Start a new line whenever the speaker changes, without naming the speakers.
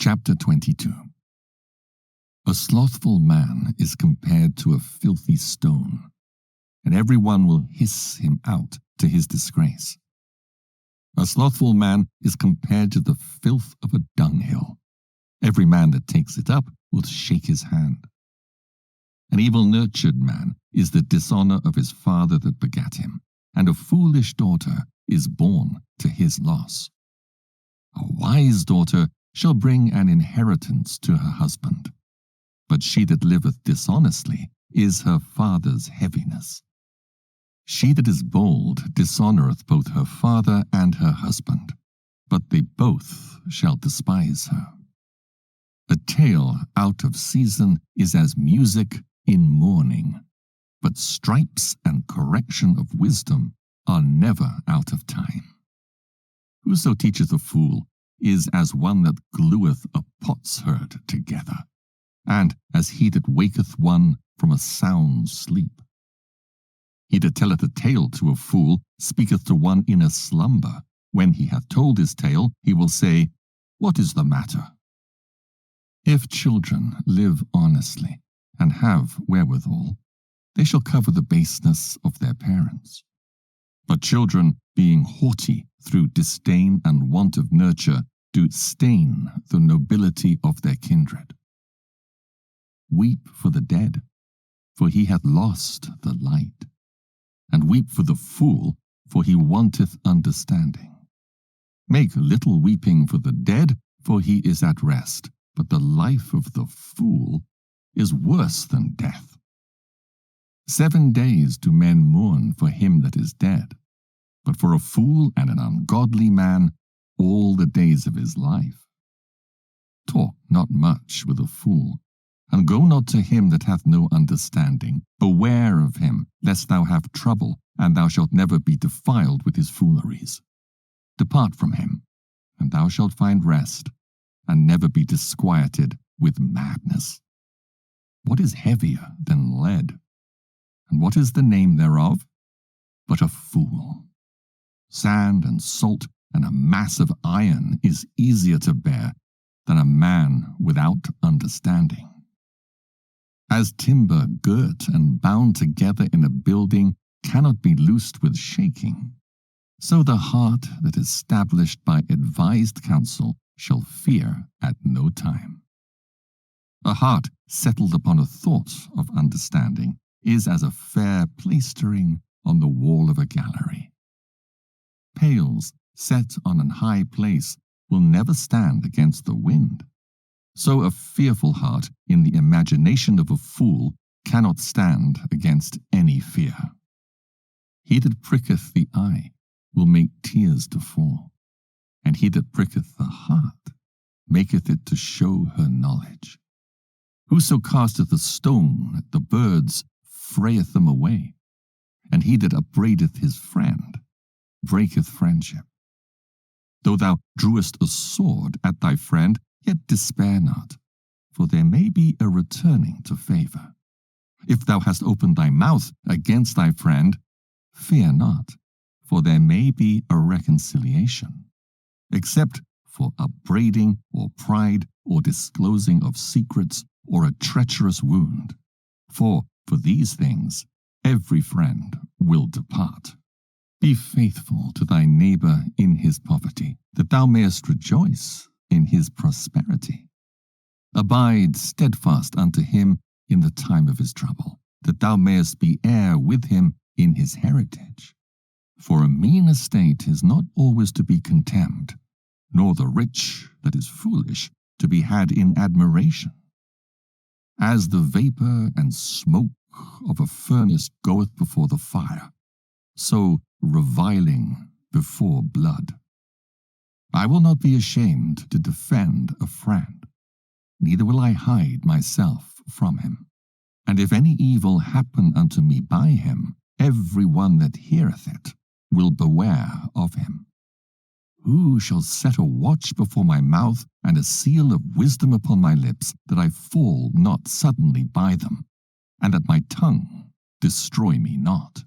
Chapter 22. A slothful man is compared to a filthy stone, and everyone will hiss him out to his disgrace. A slothful man is compared to the filth of a dunghill. Every man that takes it up will shake his hand. An evil-nurtured man is the dishonor of his father that begat him, and a foolish daughter is born to his loss. A wise daughter shall bring an inheritance to her husband, but she that liveth dishonestly is her father's heaviness. She that is bold dishonoureth both her father and her husband, but they both shall despise her. A tale out of season is as music in mourning, but stripes and correction of wisdom are never out of time. Whoso teacheth a fool is as one that glueth a potsherd together, and as he that waketh one from a sound sleep. He that telleth a tale to a fool speaketh to one in a slumber. When he hath told his tale, he will say, What is the matter? If children live honestly, and have wherewithal, they shall cover the baseness of their parents. But children, being haughty through disdain and want of nurture, do stain the nobility of their kindred. Weep for the dead, for he hath lost the light, and weep for the fool, for he wanteth understanding. Make little weeping for the dead, for he is at rest, but the life of the fool is worse than death. 7 days do men mourn for him that is dead, but for a fool and an ungodly man all the days of his life. Talk not much with a fool, and go not to him that hath no understanding. Beware of him, lest thou have trouble, and thou shalt never be defiled with his fooleries. Depart from him, and thou shalt find rest, and never be disquieted with madness. What is heavier than lead? And what is the name thereof? But a fool. Sand and salt and a mass of iron is easier to bear than a man without understanding. As timber girt and bound together in a building cannot be loosed with shaking, so the heart that is established by advised counsel shall fear at no time. A heart settled upon a thought of understanding is as a fair plaistering on the wall of a gallery. Pails set on an high place will never stand against the wind. So a fearful heart in the imagination of a fool cannot stand against any fear. He that pricketh the eye will make tears to fall, and he that pricketh the heart maketh it to show her knowledge. Whoso casteth a stone at the birds frayeth them away, and he that upbraideth his friend breaketh friendship. Though thou drewest a sword at thy friend, yet despair not, for there may be a returning to favour. If thou hast opened thy mouth against thy friend, fear not, for there may be a reconciliation, except for upbraiding or pride or disclosing of secrets or a treacherous wound. For these things every friend will depart. Be faithful to thy neighbour in his poverty, that thou mayest rejoice in his prosperity. Abide steadfast unto him in the time of his trouble, that thou mayest be heir with him in his heritage. For a mean estate is not always to be contemned, nor the rich that is foolish to be had in admiration. As the vapour and smoke of a furnace goeth before the fire, so reviling before blood. I will not be ashamed to defend a friend, neither will I hide myself from him. And if any evil happen unto me by him, every one that heareth it will beware of him. Who shall set a watch before my mouth, and a seal of wisdom upon my lips, that I fall not suddenly by them, and that my tongue destroy me not?